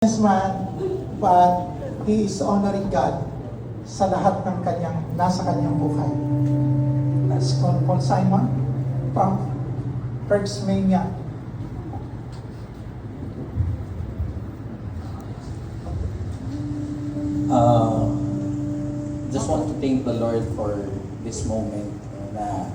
Man, but he is honoring God sa lahat ng nasa kanyang buhay. As Paul Simon from Herxmania. Just want to thank the Lord for this moment na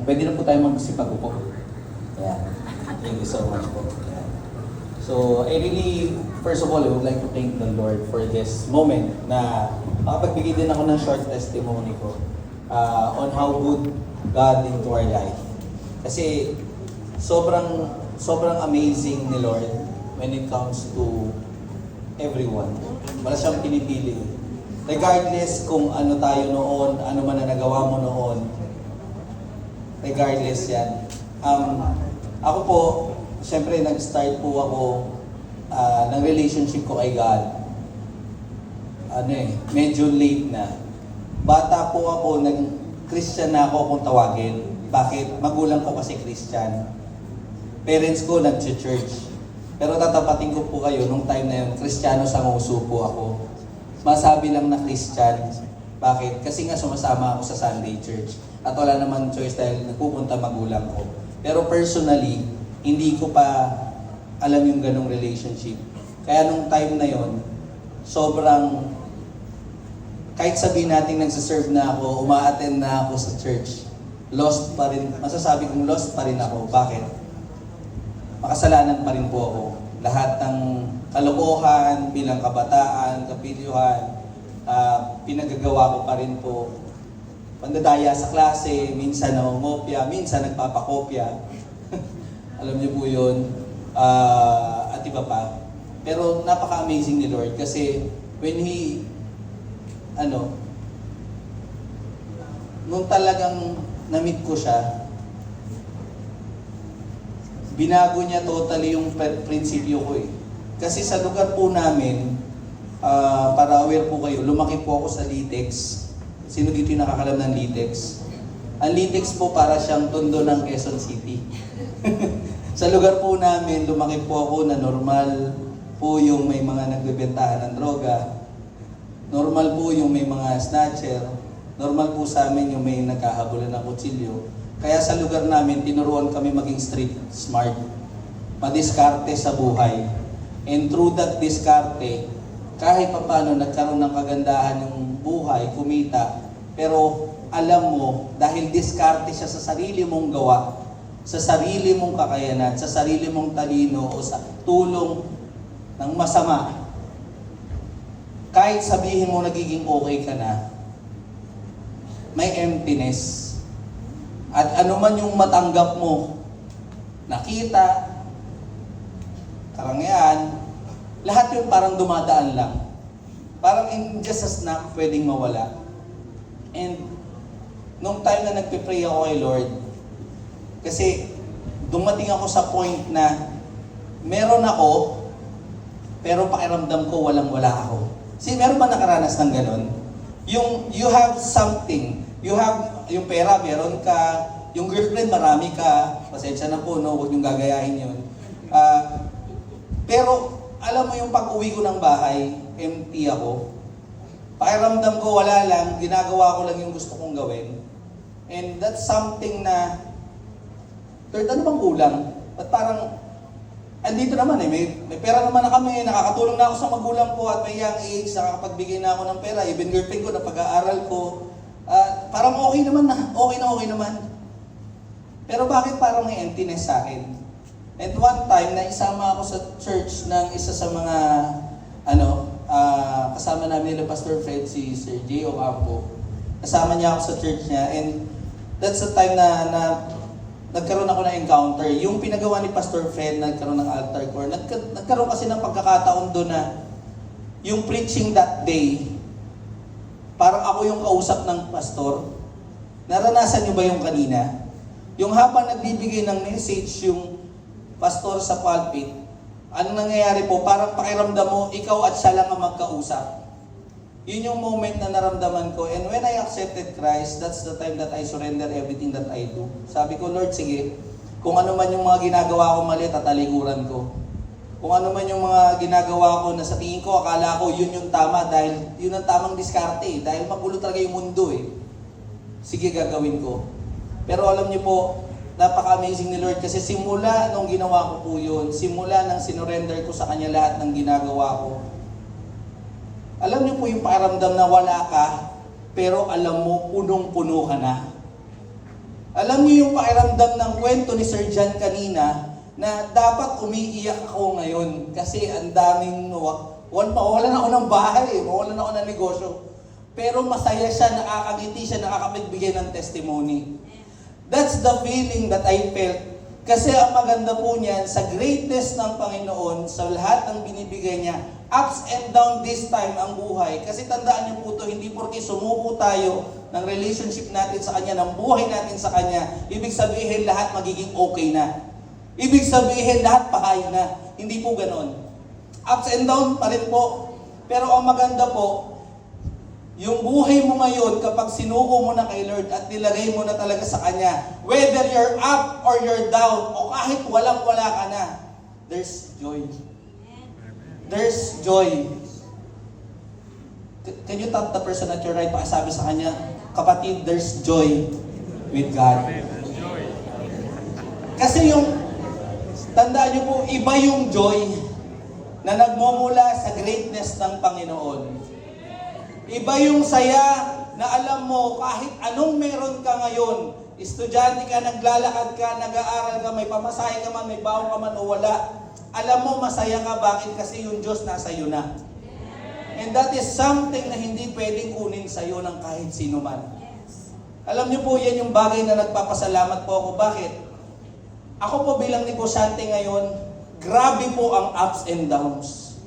pwede na po tayo magsipag-upo. Yeah. Thank you so much po. Yeah. So, I really, first of all, I would like to thank the Lord for this moment na makapagbigay din ako ng short testimony ko on how good God into our life. Kasi sobrang amazing ni Lord when it comes to everyone. Wala siyang pinipili. Regardless kung ano tayo noon, ano man na nagawa mo noon, regardless yan. Ako po, siyempre nag-start po ako ng relationship ko kay God. Medyo late na. Bata po ako, nag-Christian na ako kung tawagin. Bakit? Magulang ko kasi Christian. Parents ko nag-church. Pero tatapatin ko po kayo, nung time na yun, Kristiyano sa nguso po ako. Masabi lang na Christian. Bakit? Kasi nga sumasama ako sa Sunday church. At wala naman choice dahil nagpupunta magulang ko. Pero personally, hindi ko pa alam yung ganong relationship. Kaya nung time na yon, sobrang, kahit sabihin natin nagsaserve na ako, uma-attend na ako sa church, lost pa rin, masasabi kong lost pa rin ako. Bakit? Makasalanan pa rin po ako. Lahat ng kalokohan, bilang kabataan, kapilyuhan, pinagagawa ko pa rin po. Pandadaya sa klase, minsan nangongopya, minsan nagpapakopya. Alam niyo po yun. At iba pa. Pero napaka-amazing ni Lord kasi when He, nung talagang na-meet ko siya, binago niya totally yung prinsipyo ko eh. Kasi sa lugar po namin, para aware po kayo, lumaki po ako sa Litex. Sino dito yung nakakalam ng Litex? Ang Litex po para siyang tondo ng Quezon City. Sa lugar po namin, lumaki po ako na normal po yung may mga nagbebentahan ng droga. Normal po yung may mga snatcher. Normal po sa amin yung may nagkahabulan ng kutsilyo. Kaya sa lugar namin, tinuruan kami maging street smart. Madiskarte sa buhay. And through that diskarte, kahit pa paano nagkaroon ng kagandahan ng buhay, kumita, pero alam mo, dahil diskarte siya sa sarili mong gawa, sa sarili mong kakayanan, sa sarili mong talino, o sa tulong ng masama, kahit sabihin mo nagiging okay ka na, may emptiness. At ano man yung matanggap mo, nakita, karangyaan, lahat yun parang dumadaan lang. Parang in just a snap, pwedeng mawala. And nung time na nagpe-pray ako kay Lord, kasi dumating ako sa point na meron ako, pero pakiramdam ko walang-wala ako. See, meron ba nakaranas ng ganon? Yung you have something, you have yung pera, meron ka, yung girlfriend, marami ka, pasensya na po, no, huwag niyong gagayahin yun. Pero, alam mo yung pag-uwi ko ng bahay, empty ako. Pakiramdam ko wala lang, ginagawa ko lang yung gusto kong gawin. And that's something na, Lord, ano bang kulang? At parang, andito naman may pera naman na kami, nakakatulong na ako sa magulang ko at may young age, nakakapagbigay na ako ng pera, even girlfriend ko, na pag-aaral ko. Parang okay naman. Pero bakit parang may emptiness sa akin? And one time, naisama ako sa church ng isa sa mga, kasama namin nila Pastor Fred, si Sir J. Ocampo. Kasama niya ako sa church niya, and that's the time na nagkaroon ako ng encounter. Yung pinagawa ni Pastor Fred, nagkaroon ng altar call. Nagkaroon kasi ng pagkakataon doon na yung preaching that day, parang ako yung kausap ng pastor. Naranasan niyo ba yung kanina? Yung habang nagbibigay ng message yung pastor sa pulpit, anong nangyayari po? Parang pakiramdam mo, ikaw at siya lang ang magkausap. Yun yung moment na naramdaman ko. And when I accepted Christ, that's the time that I surrender everything that I do. Sabi ko, Lord, sige, kung ano man yung mga ginagawa ko mali, tatalikuran ko. kung ano man yung mga ginagawa ko na sa tingin ko, akala ko yun yung tama dahil yun ang tamang diskarte eh. Dahil magulo talaga yung mundo eh. Sige, gagawin ko. Pero alam niyo po, napaka-amazing ni Lord kasi simula nung ginawa ko po yun, simula nang sinurrender ko sa Kanya lahat ng ginagawa ko, alam niyo po yung pakiramdam na wala ka, pero alam mo, punong-puno ka na. Alam niyo yung pakiramdam ng kwento ni Sir John kanina, na dapat umiiyak ako ngayon kasi ang daming mawalan ako ng bahay, mawalan ako ng negosyo. Pero masaya siya, nakakangiti siya, nakakapagbigay ng testimony. That's the feeling that I felt. Kasi ang maganda po niyan, sa greatness ng Panginoon, sa lahat ng binibigay niya, ups and down this time ang buhay. Kasi tandaan niyo po ito, hindi porke sumuko tayo ng relationship natin sa Kanya, ng buhay natin sa Kanya, ibig sabihin lahat magiging okay na. Ibig sabihin, lahat pahay na. Hindi po ganon. Ups and down pa rin po. Pero ang maganda po, yung buhay mo ngayon, kapag sinuko mo na kay Lord at nilagay mo na talaga sa Kanya, whether you're up or you're down, o kahit walang-wala ka na, there's joy. There's joy. Can you tap the person at your right? Pakisabi sa kanya, kapatid, there's joy with God. Kasi yung tandaan niyo po, iba yung joy na nagmumula sa greatness ng Panginoon. Iba yung saya na alam mo, kahit anong meron ka ngayon, estudyante ka, naglalakad ka, nag-aaral ka, may pamasahe ka man, may baon ka man o wala, alam mo masaya ka. Bakit? Kasi yung Diyos nasa iyo na. And that is something na hindi pwedeng kunin sa iyo ng kahit sino man. Alam niyo po, yan yung bagay na nagpapasalamat po ako. Bakit? Ako po bilang negosyante ngayon, grabe po ang ups and downs.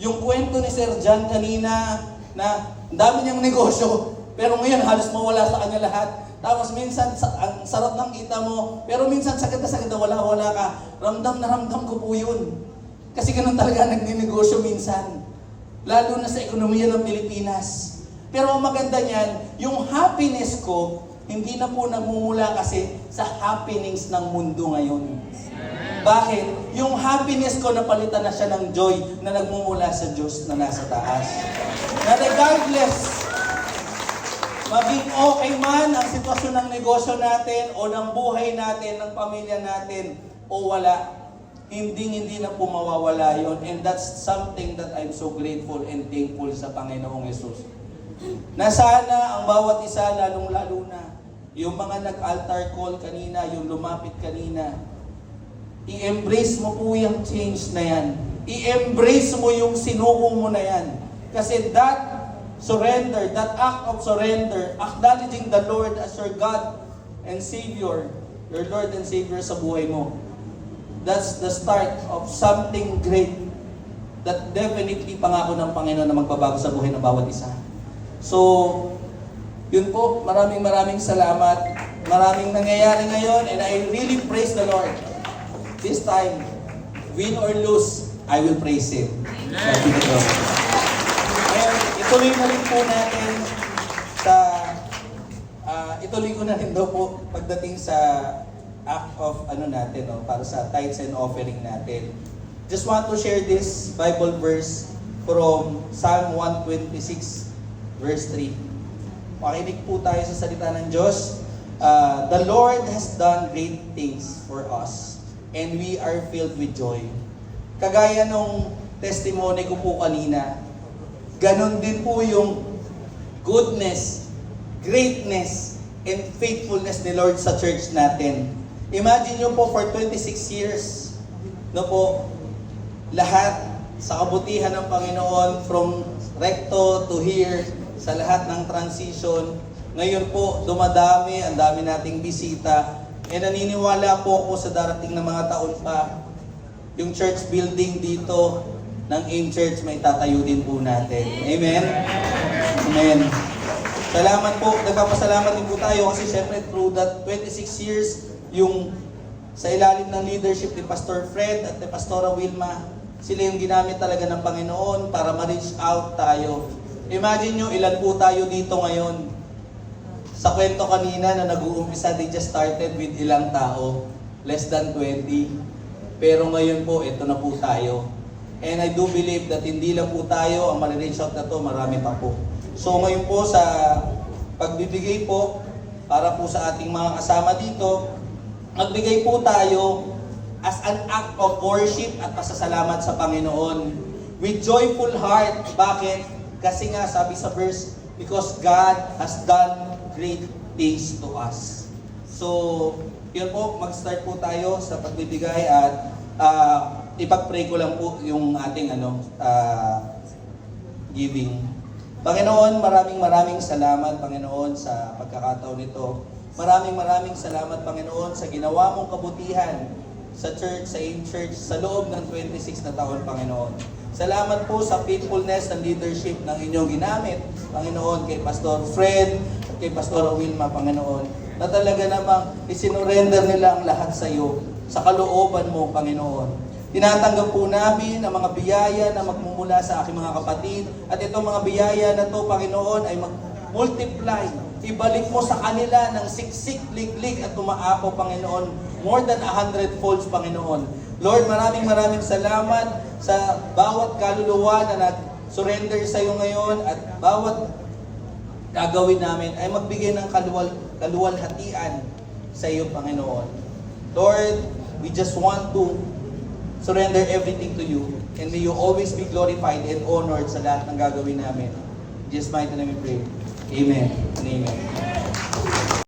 Yung kwento ni Sir John kanina, na ang dami niyang negosyo, pero ngayon halos mawala sa kanya lahat. Tapos minsan, ang sarap ng kita mo, pero minsan sagad na wala ka. Ramdam na ramdam ko po yun. Kasi ganun talaga nagninegosyo minsan. Lalo na sa ekonomiya ng Pilipinas. Pero ang maganda niyan, yung happiness ko, hindi na po nagmumula kasi sa happenings ng mundo ngayon. Bakit? Yung happiness ko napalitan na siya ng joy na nagmumula sa Diyos na nasa taas. Na regardless, maging okay man ang sitwasyon ng negosyo natin o ng buhay natin, ng pamilya natin o wala, hindi na po mawawala yun. And that's something that I'm so grateful and thankful sa Panginoong Yesus. Na sana ang bawat isa, lalong-lalo na, yung mga nag-altar call kanina, yung lumapit kanina, i-embrace mo po yung change na yan. I-embrace mo yung sinuko mo na yan. Kasi that surrender, that act of surrender, acknowledging the Lord as your God and Savior, your Lord and Savior sa buhay mo, that's the start of something great that definitely pangako ng Panginoon na magbabago sa buhay ng bawat isa. So, yun po, maraming salamat. Maraming nangyayari ngayon and I really praise the Lord. This time, win or lose, I will praise Him. And ituloy na rin po natin sa, ituloy ko na rin daw po pagdating sa act of natin, para sa tithes and offering natin. Just want to share this Bible verse from Psalm 126, verse 3. Makinig po tayo sa salita ng Diyos. The Lord has done great things for us, and we are filled with joy. Kagaya nung testimony ko po kanina, ganon din po yung goodness, greatness, and faithfulness ni Lord sa church natin. Imagine nyo po, for 26 years, lahat sa kabutihan ng Panginoon, from recto to here, sa lahat ng transition. Ngayon po, dumadami, ang dami nating bisita. E naniniwala po ako sa darating na mga taon pa, yung church building dito ng AIM Church may tatayo din po natin. Amen? Amen. Salamat po. Nagpapasalamat din po tayo kasi syempre through that 26 years, yung sa ilalim ng leadership ni Pastor Fred at ni Pastora Wilma, sila yung ginamit talaga ng Panginoon para ma-reach out tayo. Imagine nyo, ilan po tayo dito ngayon. Sa kwento kanina na nag-uumpisa, they just started with ilang tao. Less than 20. Pero ngayon po, ito na po tayo. And I do believe that hindi lang po tayo ang ma-reach out na to, marami pa po. So ngayon po sa pagbibigay po, para po sa ating mga kasama dito, magbigay po tayo as an act of worship at pasasalamat sa Panginoon. With joyful heart. Bakit? Kasi nga sabi sa verse, because God has done great things to us. So, yun po, mag-start po tayo sa pagbibigay at ipag-pray ko lang po yung ating giving. Panginoon, maraming salamat, Panginoon, sa pagkakataon nito. Maraming salamat, Panginoon, sa ginawa mong kabutihan sa church, sa in-church, sa loob ng 26 na taon, Panginoon. Salamat po sa faithfulness ng leadership ng inyong ginamit, Panginoon, kay Pastor Fred at kay Pastor Wilma, Panginoon, na talaga namang isinurrender nila ang lahat sa iyo, sa kalooban mo, Panginoon. Tinatanggap po namin ang mga biyaya na magmumula sa aking mga kapatid, at itong mga biyaya na to, Panginoon, ay mag-multiply. Ibalik mo sa kanila ng siksik, liglig at tumaapo, Panginoon, more than 100 folds, Panginoon. Lord, maraming salamat sa bawat kaluluwa na nag-surrender sa iyo ngayon, at bawat gagawin namin ay magbigay ng kaluwalhatian sa iyo, Panginoon. Lord, we just want to surrender everything to you, and may you always be glorified and honored sa lahat ng gagawin namin. In Jesus' mighty name we pray. Amen and amen.